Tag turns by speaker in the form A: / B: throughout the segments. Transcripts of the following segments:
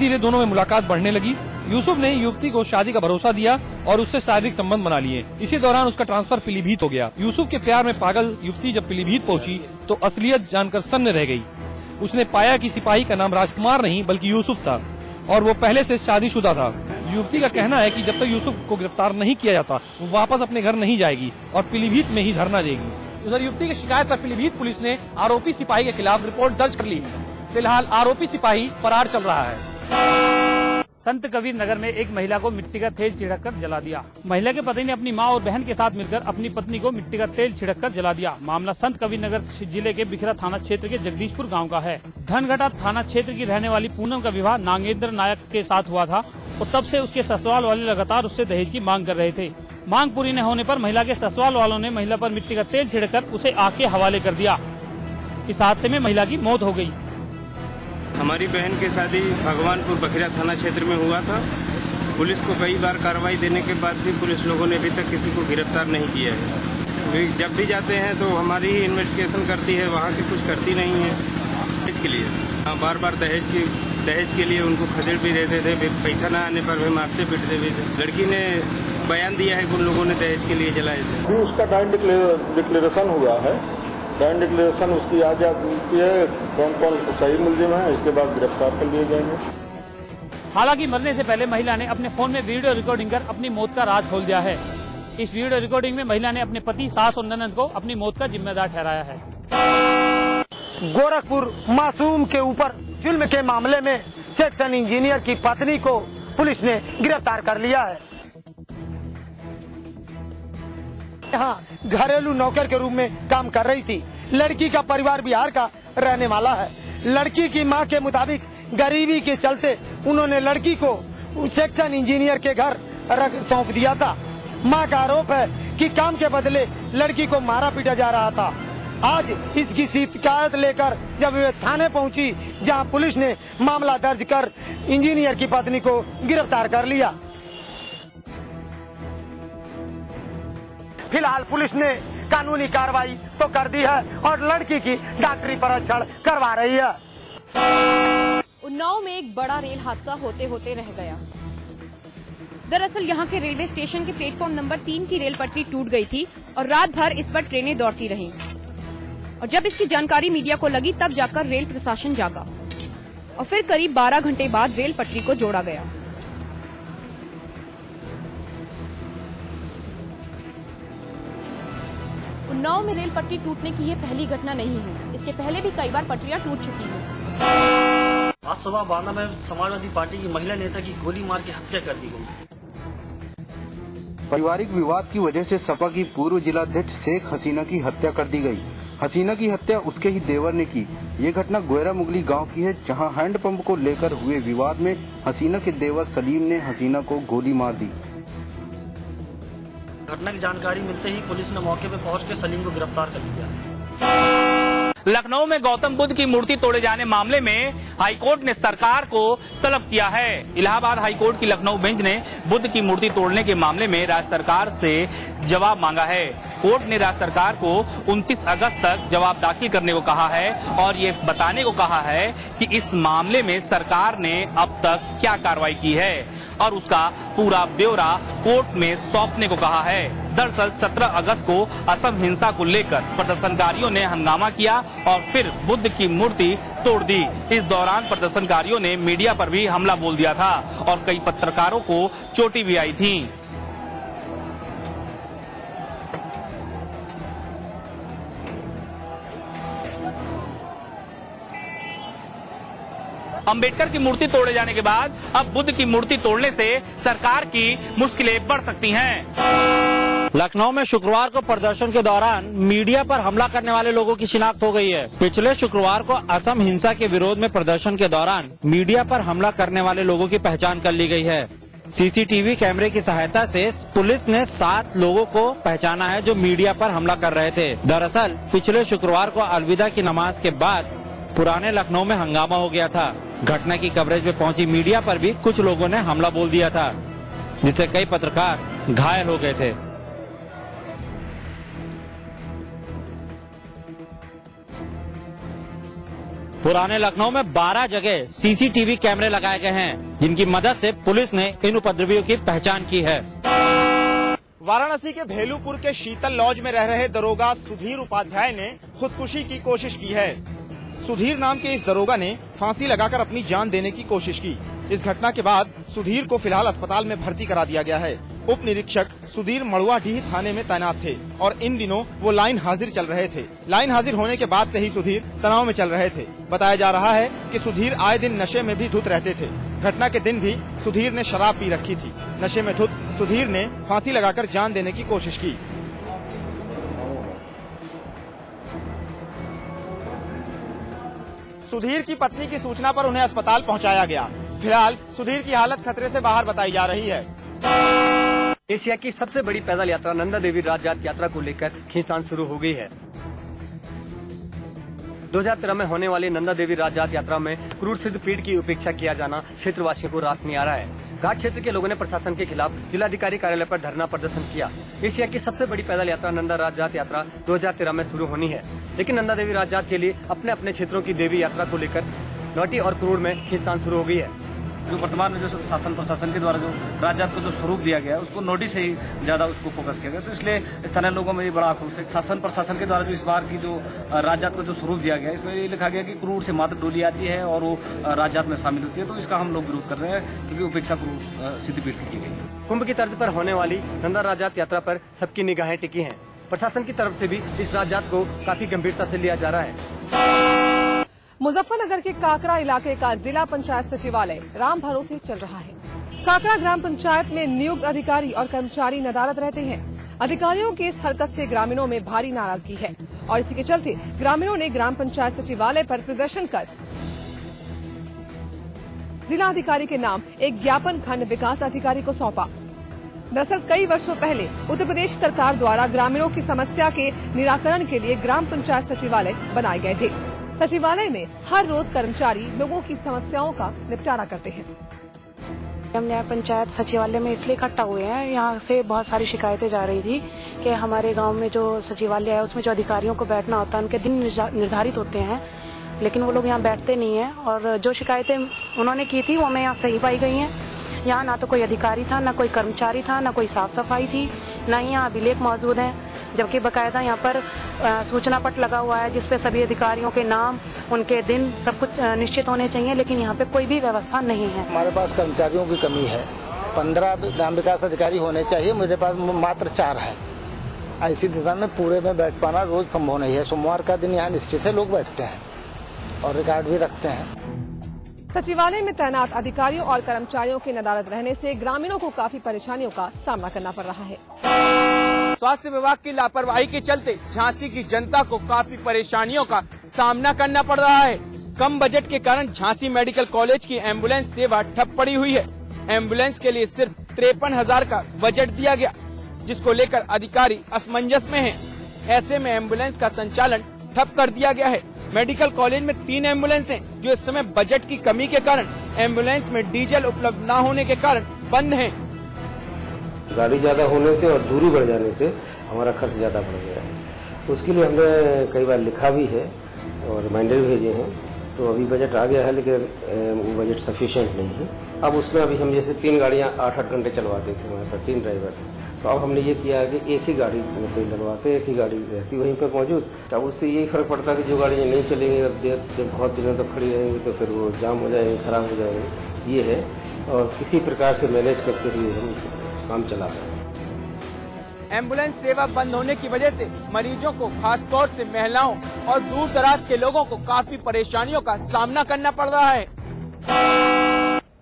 A: धीरे दोनों में मुलाकात बढ़ने लगी। यूसुफ ने युवती को शादी का भरोसा दिया और उससे शारीरिक संबंध बना लिए। इसी दौरान उसका ट्रांसफर पीलीभीत हो गया। यूसुफ के प्यार में पागल युवती जब पीलीभीत पहुंची तो असलियत जानकर सन्न रह गई। उसने पाया कि सिपाही का नाम राजकुमार नहीं बल्कि यूसुफ था और वो पहले से शादीशुदा था। युवती का कहना है कि जब तक यूसुफ को गिरफ्तार नहीं किया जाता वो वापस अपने घर नहीं जाएगी और पीलीभीत में ही धरना देगी। उधर युवती की शिकायत पर पीलीभीत पुलिस ने आरोपी सिपाही के खिलाफ रिपोर्ट दर्ज कर ली। फिलहाल आरोपी सिपाही फरार चल रहा है।
B: संत कबीर नगर में एक महिला को मिट्टी का तेल छिड़ककर जला दिया। महिला के पति ने अपनी मां और बहन के साथ मिलकर अपनी पत्नी को मिट्टी का तेल छिड़ककर जला दिया। मामला संत कबीर नगर जिले के बिखरा थाना क्षेत्र के जगदीशपुर गांव का है। धनघटा थाना क्षेत्र की रहने वाली पूनम का विवाह नागेंद्र नायक के साथ हुआ था और तब से उसके ससुराल वाले लगातार उससे दहेज की मांग कर रहे थे। मांग पूरी न होने पर महिला के ससुराल वालों ने महिला पर मिट्टी का तेल छिड़ककर उसे आग के हवाले कर दिया। इस हादसे में महिला की मौत हो गई।
C: हमारी बहन की शादी भगवानपुर बखिरा थाना क्षेत्र में हुआ था। पुलिस को कई बार कार्रवाई देने के बाद भी पुलिस लोगों ने अभी तक किसी को गिरफ्तार नहीं किया है। जब भी जाते हैं तो हमारी ही इन्वेस्टिगेशन करती है, वहाँ की कुछ करती नहीं है। इसके लिए बार बार दहेज के लिए उनको खदेड़ भी देते थे। पैसा न आने पर भी मारते पीटते भी थे। लड़की ने बयान दिया है कि उन लोगों ने दहेज के लिए जलाए थे।
D: उसका डाइन डिक्लेरेशन हुआ है। डाइन डिक्लेरेशन उसकी आज जाती है। कौन कौन सही मुलजिम है इसके बाद गिरफ्तार कर लिए जाएंगे।
B: हालांकि मरने से पहले महिला ने अपने फोन में वीडियो रिकॉर्डिंग कर अपनी मौत का राज खोल दिया है। इस वीडियो रिकॉर्डिंग में महिला ने अपने पति, सास और ननद को अपनी मौत का जिम्मेदार ठहराया है।
E: गोरखपुर मासूम के ऊपर जुल्म के मामले में सेक्शन इंजीनियर की पत्नी को पुलिस ने गिरफ्तार कर लिया है। यहाँ घरेलू नौकर के रूप में काम कर रही थी। लड़की का परिवार बिहार का रहने वाला है। लड़की की मां के मुताबिक गरीबी के चलते उन्होंने लड़की को सेक्शन इंजीनियर के घर सौंप दिया था। मां का आरोप है कि काम के बदले लड़की को मारा पीटा जा रहा था। आज इसकी शिकायत लेकर जब वे थाने पहुंची, जहां पुलिस ने मामला दर्ज कर इंजीनियर की पत्नी को गिरफ्तार कर लिया। फिलहाल पुलिस ने कानूनी कार्रवाई तो कर दी है और लड़की की डॉक्टरी परीक्षण करवा रही है।
F: उन्नाव में एक बड़ा रेल हादसा होते होते रह गया। दरअसल यहां के रेलवे स्टेशन के प्लेटफॉर्म नंबर 3 की रेल पटरी टूट गई थी और रात भर इस पर ट्रेनें दौड़ती रहीं। और जब इसकी जानकारी मीडिया को लगी तब जाकर रेल प्रशासन जागा और फिर करीब 12 घंटे बाद रेल पटरी को जोड़ा गया। उन्नाव में रेल पटरी टूटने की ये पहली घटना नहीं है। इसके पहले भी कई बार पटरियां टूट चुकी हैं।
G: आज सुबह बांदा में समाजवादी पार्टी की महिला नेता की गोली मार के हत्या कर दी गई।
H: पारिवारिक विवाद की वजह से सपा की पूर्व जिलाध्यक्ष शेख हसीना की हत्या कर दी गई। हसीना की हत्या उसके ही देवर ने की। ये घटना गोयरा मुगली गांव की है, जहां हैंडपंप को लेकर हुए विवाद में हसीना के देवर सलीम ने हसीना को गोली मार दी।
G: घटना की जानकारी मिलते ही पुलिस ने मौके पर पहुंचकर सलीम को गिरफ्तार कर लिया।
B: लखनऊ में गौतम बुद्ध की मूर्ति तोड़े जाने मामले में हाईकोर्ट ने सरकार को तलब किया है। इलाहाबाद हाईकोर्ट की लखनऊ बेंच ने बुद्ध की मूर्ति तोड़ने के मामले में राज्य सरकार से जवाब मांगा है। कोर्ट ने राज्य सरकार को 29 अगस्त तक जवाब दाखिल करने को कहा है और ये बताने को कहा है कि इस मामले में सरकार ने अब तक क्या कार्रवाई की है और उसका पूरा ब्यौरा कोर्ट में सौंपने को कहा है। दरअसल 17 अगस्त को असम हिंसा को लेकर प्रदर्शनकारियों ने हंगामा किया और फिर बुद्ध की मूर्ति तोड़ दी। इस दौरान प्रदर्शनकारियों ने मीडिया पर भी हमला बोल दिया था और कई पत्रकारों को चोटें भी आई थी। अंबेडकर की मूर्ति तोड़े जाने के बाद अब बुद्ध की मूर्ति तोड़ने से सरकार की मुश्किलें बढ़ सकती हैं।
E: लखनऊ में शुक्रवार को प्रदर्शन के दौरान मीडिया पर हमला करने वाले लोगों की शिनाख्त हो गई है। पिछले शुक्रवार को असम हिंसा के विरोध में प्रदर्शन के दौरान मीडिया पर हमला करने वाले लोगों की पहचान कर ली गई है। सीसीटीवी कैमरे की सहायता से पुलिस ने 7 लोगों को पहचाना है जो मीडिया पर हमला कर रहे थे। दरअसल पिछले शुक्रवार को अलविदा की नमाज के बाद पुराने लखनऊ में हंगामा हो गया था। घटना की कवरेज में पहुंची मीडिया पर भी कुछ लोगों ने हमला बोल दिया था, जिससे कई पत्रकार घायल हो गए थे। पुराने लखनऊ में 12 जगह सीसीटीवी कैमरे लगाए गए हैं, जिनकी मदद से पुलिस ने इन उपद्रवियों की पहचान की है।
I: वाराणसी के भेलूपुर के शीतल लॉज में रह रहे दरोगा सुधीर उपाध्याय ने खुदकुशी की कोशिश की है। सुधीर नाम के इस दरोगा ने फांसी लगाकर अपनी जान देने की कोशिश की। इस घटना के बाद सुधीर को फिलहाल अस्पताल में भर्ती करा दिया गया है। उप निरीक्षक सुधीर मड़ुआडीह थाने में तैनात थे और इन दिनों वो लाइन हाजिर चल रहे थे। लाइन हाजिर होने के बाद से ही सुधीर तनाव में चल रहे थे। बताया जा रहा है कि सुधीर आए दिन नशे में भी धुत रहते थे। घटना के दिन भी सुधीर ने शराब पी रखी थी। नशे में धुत सुधीर ने फांसी लगाकर जान देने की कोशिश की। सुधीर की पत्नी की सूचना पर उन्हें अस्पताल पहुंचाया गया। फिलहाल सुधीर की हालत खतरे से बाहर बताई जा रही है।
J: एशिया की सबसे बड़ी पैदल यात्रा नंदा देवी राजजात यात्रा को लेकर खींचतान शुरू हो गई है। 2013 में होने वाली नंदा देवी राजजात यात्रा में क्रूर सिद्ध पीठ की उपेक्षा किया जाना क्षेत्रवासियों को रास नहीं आ रहा है। घाट क्षेत्र के लोगों ने प्रशासन के खिलाफ जिलाधिकारी कार्यालय पर धरना प्रदर्शन किया। एशिया की सबसे बड़ी पैदल यात्रा नंदा राजजात यात्रा 2013 में शुरू होनी है, लेकिन नंदा देवी राजजात के लिए अपने अपने क्षेत्रों की देवी यात्रा को लेकर नौटी और क्रूर में खींचतान शुरू हो गई है।
K: जो वर्तमान में जो शासन प्रशासन के द्वारा जो राजजात को जो स्वरूप दिया गया है, उसको नोटिस से ही ज्यादा उसको फोकस किया गया, तो इसलिए स्थानीय लोगों में ये बड़ा आक्रोश है। शासन प्रशासन के द्वारा जो इस बार की जो राजजात को जो स्वरूप दिया गया, इसमें ये लिखा गया कि क्रूर से मात्र डोली आती है और वो राजजात में शामिल होती है, तो इसका हम लोग विरोध कर रहे हैं, क्योंकि उपेक्षा क्रूर सिद्धपीठ की गई है।
J: कुंभ की तर्ज पर होने वाली नंदा राजजात यात्रा पर सबकी निगाहें टिकी हैं। प्रशासन की तरफ से भी इस राजजात को काफी गंभीरता से लिया जा रहा है।
L: मुजफ्फरनगर के काकड़ा इलाके का जिला पंचायत सचिवालय राम भरोसे चल रहा है। काकड़ा ग्राम पंचायत में नियुक्त अधिकारी और कर्मचारी नदारद रहते हैं। अधिकारियों की इस हरकत से ग्रामीणों में भारी नाराजगी है और इसी के चलते ग्रामीणों ने ग्राम पंचायत सचिवालय पर प्रदर्शन कर जिला अधिकारी के नाम एक ज्ञापन खंड विकास अधिकारी को सौंपा। दरअसल कई वर्षों पहले उत्तर प्रदेश सरकार द्वारा ग्रामीणों की समस्या के निराकरण के लिए ग्राम पंचायत सचिवालय बनाए गए थे। सचिवालय में हर रोज कर्मचारी लोगों की समस्याओं का निपटारा करते हैं।
M: हम न्याय पंचायत सचिवालय में इसलिए इकट्ठा हुए हैं, यहाँ से बहुत सारी शिकायतें जा रही थी कि हमारे गांव में जो सचिवालय है उसमें जो अधिकारियों को बैठना होता है, उनके दिन निर्धारित होते हैं, लेकिन वो लोग यहाँ बैठते नहीं हैं। और जो शिकायतें उन्होंने की थी वो हमें यहाँ सही पाई गई हैं। यहाँ ना तो कोई अधिकारी था, ना कोई कर्मचारी था, ना कोई साफ सफाई थी, ना ही यहाँ अभिलेख मौजूद हैं, जबकि बकायदा यहाँ पर सूचना पट लगा हुआ है जिसपे सभी अधिकारियों के नाम, उनके दिन सब कुछ निश्चित होने चाहिए, लेकिन यहाँ पे कोई भी व्यवस्था नहीं है।
N: हमारे पास कर्मचारियों की कमी है। 15 ग्राम विकास अधिकारी होने चाहिए, मेरे पास मात्र 4 है। ऐसी दिशा में पूरे में बैठ पाना रोज संभव नहीं है। सोमवार का दिन यहाँ निश्चित है, लोग बैठते हैं और रिकॉर्ड भी रखते हैं।
L: सचिवालय में तैनात अधिकारियों और कर्मचारियों के नदारद रहने से ग्रामीणों को काफी परेशानियों का सामना करना पड़ रहा है।
O: स्वास्थ्य विभाग की लापरवाही के चलते झांसी की जनता को काफी परेशानियों का सामना करना पड़ रहा है। कम बजट के कारण झांसी मेडिकल कॉलेज की एम्बुलेंस सेवा ठप पड़ी हुई है। एम्बुलेंस के लिए सिर्फ 53,000 का बजट दिया गया, जिसको लेकर अधिकारी असमंजस में हैं। ऐसे में एम्बुलेंस का संचालन ठप कर दिया गया है। मेडिकल कॉलेज में 3 एम्बुलेंस हैं, जो इस समय बजट की कमी के कारण एम्बुलेंस में डीजल उपलब्ध न होने के कारण बंद हैं।
P: गाड़ी ज्यादा होने से और दूरी बढ़ जाने से हमारा खर्च ज्यादा बढ़ गया है। उसके लिए हमने कई बार लिखा भी है और रिमाइंडर भेजे हैं, तो अभी बजट आ गया है, लेकिन वो बजट सफिशिएंट नहीं है। अब उसमें अभी हम जैसे 3 गाड़ियां 8-8 घंटे चलवाते थे वहाँ पर 3 ड्राइवर, तो अब हमने ये किया है कि एक ही गाड़ी तेल डलवाते, एक ही गाड़ी रहती वहीं पर मौजूद। अब उससे यही फर्क पड़ता है कि जो गाड़ियाँ नहीं चलेंगी, अब जब बहुत दिनों तक खड़ी रहेंगी तो फिर वो जाम हो जाएंगे, खराब हो जाएंगे। ये है, और किसी प्रकार से मैनेज करते हुए हम काम चला रहे हैं।
O: एम्बुलेंस सेवा बंद होने की वजह से मरीजों को, खासतौर से महिलाओं और दूर दराज के लोगों को काफी परेशानियों का सामना करना पड़ रहा है।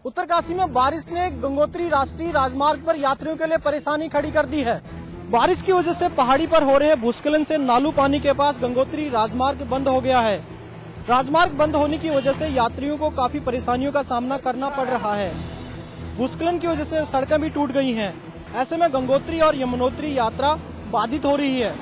I: उत्तरकाशी में बारिश ने गंगोत्री राष्ट्रीय राजमार्ग पर यात्रियों के लिए परेशानी खड़ी कर दी है। बारिश की वजह से पहाड़ी पर हो रहे भूस्खलन से नालू पानी के पास गंगोत्री राजमार्ग बंद हो गया है। राजमार्ग बंद होने की वजह से यात्रियों को काफी परेशानियों का सामना करना पड़ रहा है। भूस्खलन की वजह से सड़कें भी टूट गई हैं। ऐसे में गंगोत्री और यमुनोत्री यात्रा बाधित हो रही है।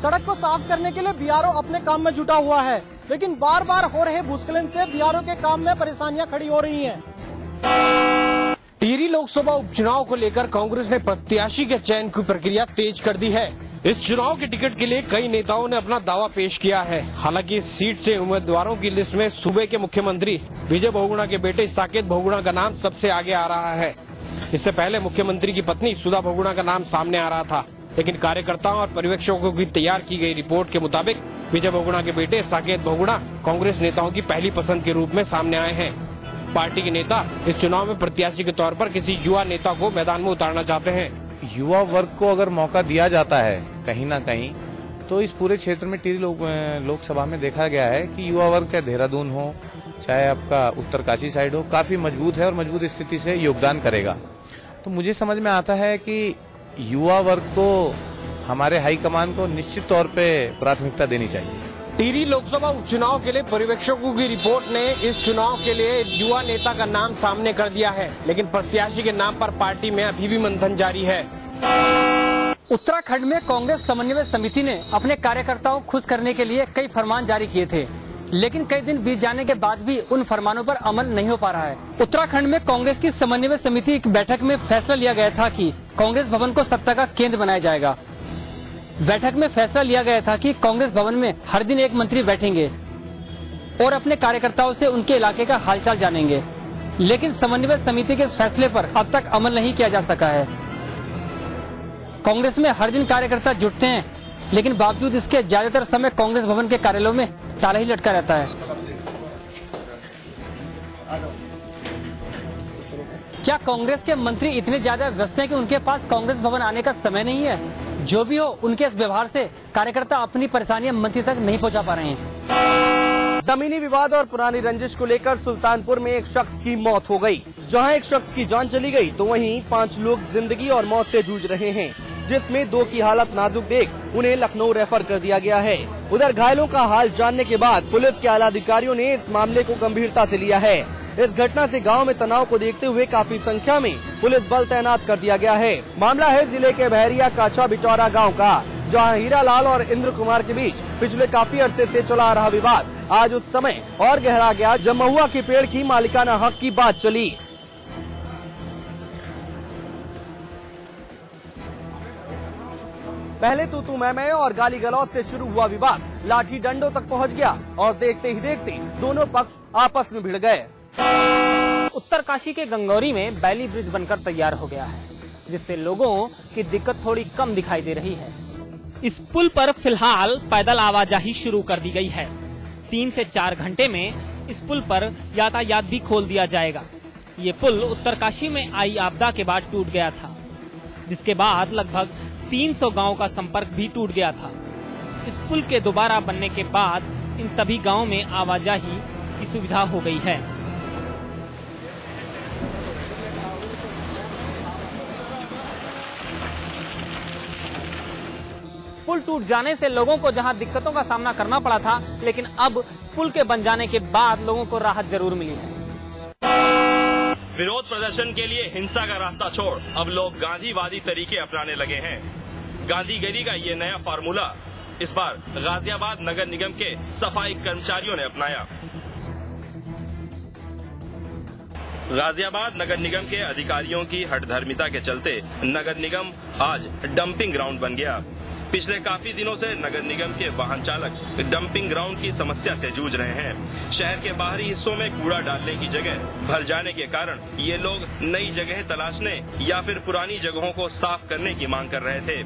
I: सड़क को साफ करने के लिए बीआरओ अपने काम में जुटा हुआ है, लेकिन बार बार हो रहे भूस्खलन से बीआरओ के काम में परेशानियां खड़ी हो रही हैं।
Q: लोकसभा उपचुनाव को लेकर कांग्रेस ने प्रत्याशी के चयन की प्रक्रिया तेज कर दी है। इस चुनाव के टिकट के लिए कई नेताओं ने अपना दावा पेश किया है। हालांकि इस सीट से उम्मीदवारों की लिस्ट में सूबे के मुख्यमंत्री विजय बहुगुणा के बेटे साकेत बहुगुणा का नाम सबसे आगे आ रहा है। इससे पहले मुख्यमंत्री की पत्नी सुधा बहुगुणा का नाम सामने आ रहा था, लेकिन कार्यकर्ताओं और पर्यवेक्षकों की तैयार की गई रिपोर्ट के मुताबिक विजय बहुगुणा के बेटे साकेत बहुगुणा कांग्रेस नेताओं की पहली पसंद के रूप में सामने आए हैं। पार्टी के नेता इस चुनाव में प्रत्याशी के तौर पर किसी युवा नेता को मैदान में उतारना चाहते हैं।
R: युवा वर्ग को अगर मौका दिया जाता है कहीं ना कहीं, तो इस पूरे क्षेत्र में टिहरी लोकसभा में देखा गया है कि युवा वर्ग चाहे देहरादून हो, चाहे आपका उत्तरकाशी साइड हो, काफी मजबूत है और मजबूत स्थिति से योगदान करेगा। तो मुझे समझ में आता है कि युवा वर्ग को, हमारे हाईकमान को निश्चित तौर पे प्राथमिकता देनी चाहिए।
Q: टिहरी लोकसभा उपचुनाव के लिए पर्यवेक्षकों की रिपोर्ट ने इस चुनाव के लिए युवा नेता का नाम सामने कर दिया है, लेकिन प्रत्याशी के नाम पर पार्टी में अभी भी मंथन जारी है।
J: उत्तराखंड में कांग्रेस समन्वय समिति ने अपने कार्यकर्ताओं को खुश करने के लिए कई फरमान जारी किए थे, लेकिन कई दिन बीत जाने के बाद भी उन फरमानों पर अमल नहीं हो पा रहा है। उत्तराखंड में कांग्रेस की समन्वय समिति की बैठक में फैसला लिया गया था कि कांग्रेस भवन को सत्ता का केंद्र बनाया जाएगा। बैठक में फैसला लिया गया था कि कांग्रेस भवन में हर दिन एक मंत्री बैठेंगे और अपने कार्यकर्ताओं से उनके इलाके का हालचाल जानेंगे, लेकिन समन्वय समिति के फैसले पर अब तक अमल नहीं किया जा सका है। कांग्रेस में हर दिन कार्यकर्ता जुटते हैं, लेकिन बावजूद इसके ज्यादातर समय कांग्रेस भवन के कार्यालयों में ताला ही लटका रहता है। क्या कांग्रेस के मंत्री इतने ज्यादा व्यस्त हैं कि उनके पास कांग्रेस भवन आने का समय नहीं है? जो भी हो, उनके इस व्यवहार से कार्यकर्ता अपनी परेशानियां मंत्री तक नहीं पहुंचा पा रहे हैं।
O: जमीनी विवाद और पुरानी रंजिश को लेकर सुल्तानपुर में एक शख्स की मौत हो गई। जहां एक शख्स की जान चली गई, तो वहीं 5 लोग जिंदगी और मौत से जूझ रहे हैं, जिसमें 2 की हालत नाजुक देख उन्हें लखनऊ रेफर कर दिया गया है। उधर घायलों का हाल जानने के बाद पुलिस के आला अधिकारियों ने इस मामले को गंभीरता से लिया है। इस घटना से गांव में तनाव को देखते हुए काफी संख्या में पुलिस बल तैनात कर दिया गया है। मामला है जिले के बहरिया काछा बिटौरा गांव का, जहां हीरालाल और इंद्र कुमार के बीच पिछले काफी अरसे से चला रहा विवाद आज उस समय और गहरा गया जब महुआ के पेड़ की मालिकाना हक की बात चली। पहले तू मैं और गाली गलौज से शुरू हुआ विवाद लाठी डंडों तक पहुंच गया और देखते ही देखते दोनों पक्ष आपस में भिड़ गए।
J: उत्तरकाशी के गंगौरी में बैली ब्रिज बनकर तैयार हो गया है, जिससे लोगों की दिक्कत थोड़ी कम दिखाई दे रही है।
S: इस पुल पर फिलहाल पैदल आवाजाही शुरू कर दी गई है। 3 से 4 घंटे में इस पुल पर यातायात भी खोल दिया जाएगा। ये पुल उत्तरकाशी में आई आपदा के बाद टूट गया था, जिसके बाद लगभग 300 गांवों का संपर्क भी टूट गया था। इस पुल के दोबारा बनने के बाद इन सभी गांवों में आवाजाही की सुविधा हो गई है।
J: पुल टूट जाने से लोगों को जहां दिक्कतों का सामना करना पड़ा था, लेकिन अब पुल के बन जाने के बाद लोगों को राहत जरूर मिली है।
T: विरोध प्रदर्शन के लिए हिंसा का रास्ता छोड़ अब लोग गांधीवादी तरीके अपनाने लगे हैं। गांधीगिरी का ये नया फार्मूला इस बार गाजियाबाद नगर निगम के सफाई कर्मचारियों ने अपनाया। गाजियाबाद नगर निगम के अधिकारियों की हठधर्मिता के चलते नगर निगम आज डंपिंग ग्राउंड बन गया। पिछले काफी दिनों से नगर निगम के वाहन चालक डंपिंग ग्राउंड की समस्या से जूझ रहे हैं। शहर के बाहरी हिस्सों में कूड़ा डालने की जगह भर जाने के कारण ये लोग नई जगह तलाशने या फिर पुरानी जगहों को साफ करने की मांग कर रहे थे।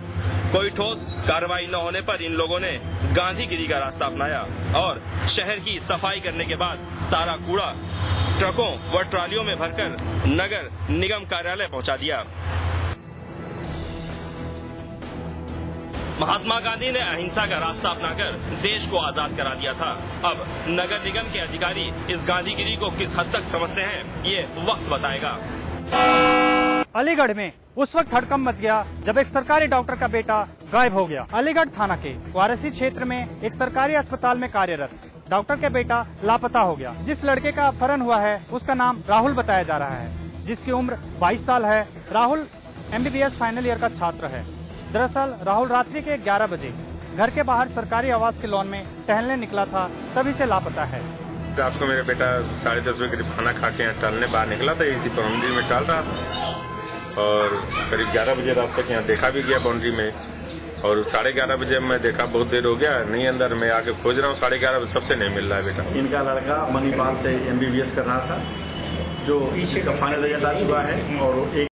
T: कोई ठोस कार्रवाई न होने पर इन लोगों ने गांधीगिरी का रास्ता अपनाया और शहर की सफाई करने के बाद सारा कूड़ा ट्रकों व ट्रालियों में भरकर नगर निगम कार्यालय पहुंचा दिया। महात्मा गांधी ने अहिंसा का रास्ता अपनाकर देश को आजाद करा दिया था। अब नगर निगम के अधिकारी इस गांधीगिरी को किस हद तक समझते हैं, ये वक्त बताएगा।
U: अलीगढ़ में उस वक्त हड़कंप मच गया जब एक सरकारी डॉक्टर का बेटा गायब हो गया। अलीगढ़ थाना के वारासी क्षेत्र में एक सरकारी अस्पताल में कार्यरत डॉक्टर का बेटा लापता हो गया। जिस लड़के का अपहरण हुआ है उसका नाम राहुल बताया जा रहा है, जिसकी उम्र 22 साल है। राहुल MBBS फाइनल ईयर का छात्र है। दरअसल राहुल रात्रि के 11 बजे घर के बाहर सरकारी आवास के लॉन में टहलने निकला था, तभी से लापता है।
D: रात को मेरा बेटा 10:30 बजे करीब खाना खा के टहलने बाहर निकला था, इसी पर मंदिर में टहल रहा था।
A: और करीब 11 बजे रात तक यहाँ देखा भी गया बाउंड्री में, और 11:30 बजे मैं देखा, बहुत देर हो गया नहीं अंदर, मैं आके खोज रहा हूँ 11:30 बजे, तब से नहीं मिल रहा है बेटा।
V: इनका लड़का मणिपाल से MBBS कर रहा था, जो इसका फाइनल रिजल्ट आ चुका है और एक